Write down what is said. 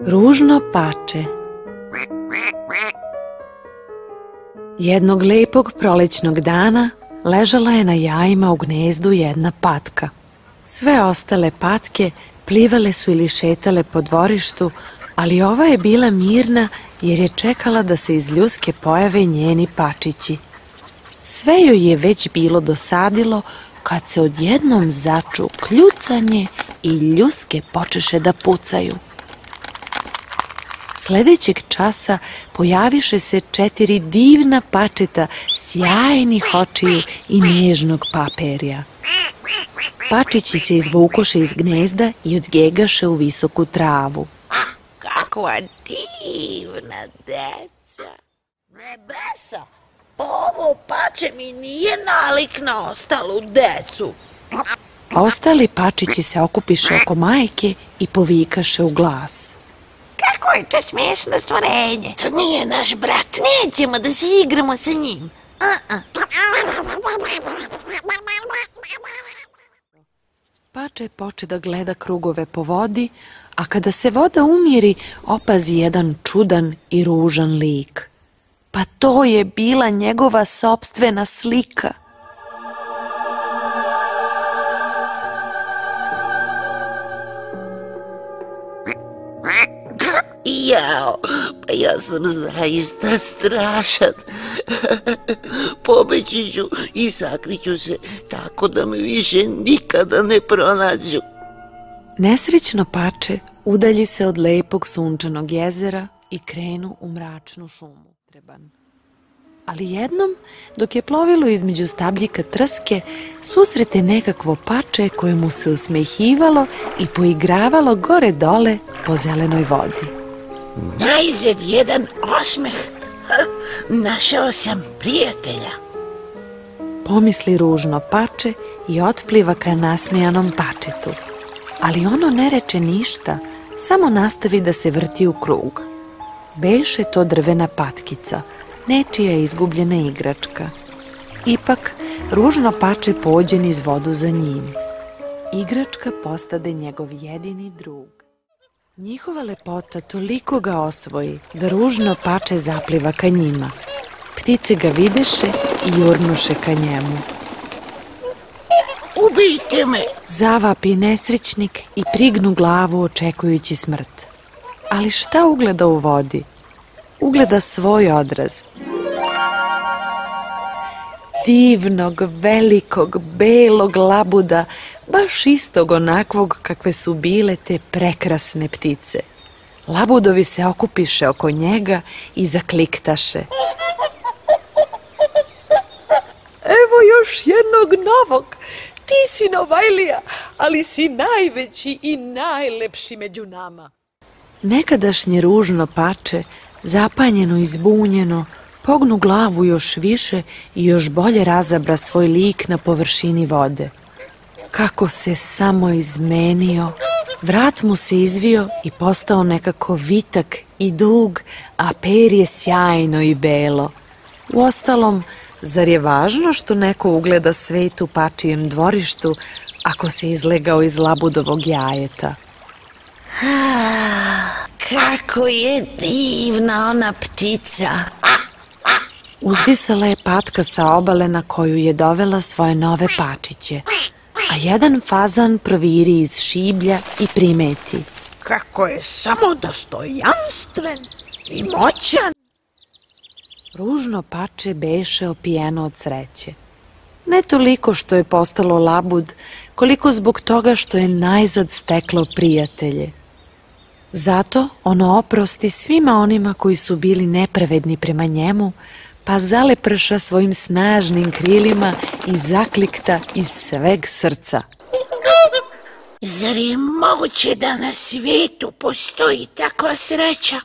Ružno pače. Jednog lepog prolećnog dana ležala je na jajima u gnezdu jedna patka. Sve ostale patke plivale su ili šetale po dvorištu, ali ova je bila mirna jer je čekala da se iz ljuske pojave njeni pačići. Sve joj je već bilo dosadilo kad se odjednom začu kljucanje i ljuske počeše da pucaju. Sledećeg časa pojaviše se 4 divna pačeta sjajnih očiju i nežnog paperja. Pačići se izvukoše iz gnezda i odgegaše u visoku travu. Kakva divna deca! Nebesa, ovo pače mi nije nalik na ostalu decu. Ostali pačići se okupiše oko majke i povikaše u glas. Kako je to smiješno stvorenje? To nije naš brat. Nećemo da se igramo sa njim. Pače poče da gleda krugove po vodi, a kada se voda umiri, opazi jedan čudan i ružan lik. Pa to je bila njegova sopstvena slika. Jao, pa ja sam zaista strašan. Pobeći ću i sakriću se tako da me više nikada ne pronađu. Nesrećno pače udalji se od lepog sunčanog jezera i krenu u mračnu šumu. Ali jednom, dok je plovilo između stabljika trske, susrete nekakvo pače koje mu se usmehivalo i poigravalo gore dole po zelenoj vodi. Najzad jedan osmeh. Našao sam prijatelja. Pomisli ružno pače i otpliva ka nasmejanom pačetu. Ali ono ne reče ništa, samo nastavi da se vrti u krug. Beše to drvena patkica, nečija izgubljena igračka. Ipak, ružno pače pođe niz vodu za njim. Igračka postade njegov jedini drug. Njihova lepota toliko ga osvoji da ružno pače zapliva ka njima. Ptice ga videše i jurnuše ka njemu. Ubijte me! Zavapi nesrećnik i prignu glavu očekujući smrt. Ali šta ugleda u vodi? Ugleda svoj odraz. Divnog, velikog, belog labuda, baš istog onakvog kakve su bile te prekrasne ptice. Labudovi se okupiše oko njega i zakliktaše. Evo još jednog novog. Ti si Novajlija, ali si najveći i najlepši među nama. Nekadašnje ružno pače, zapanjeno i zbunjeno, pognu glavu još više i još bolje razabra svoj lik na površini vode. Kako se samo izmenio, vrat mu se izvio i postao nekako vitak i dug, a perje sjajno i belo. Uostalom, zar je važno što neko ugleda svet u pačijem dvorištu ako se izlegao iz labudovog jajeta? Kako je divna ona ptica! Uzdisala je patka sa obale na koju je dovela svoje nove pačiće, a jedan fazan proviri iz šiblja i primeti. Kako je samo dostojanstven i moćan! Ružno pače beše opijeno od sreće. Ne toliko što je postalo labud, koliko zbog toga što je najzad steklo prijatelje. Zato ono oprosti svima onima koji su bili nepravedni prema njemu, pa zaleprša svojim snažnim krilima i zaklikta iz sveg srca. Zar je moguće da na svijetu postoji takva sreća?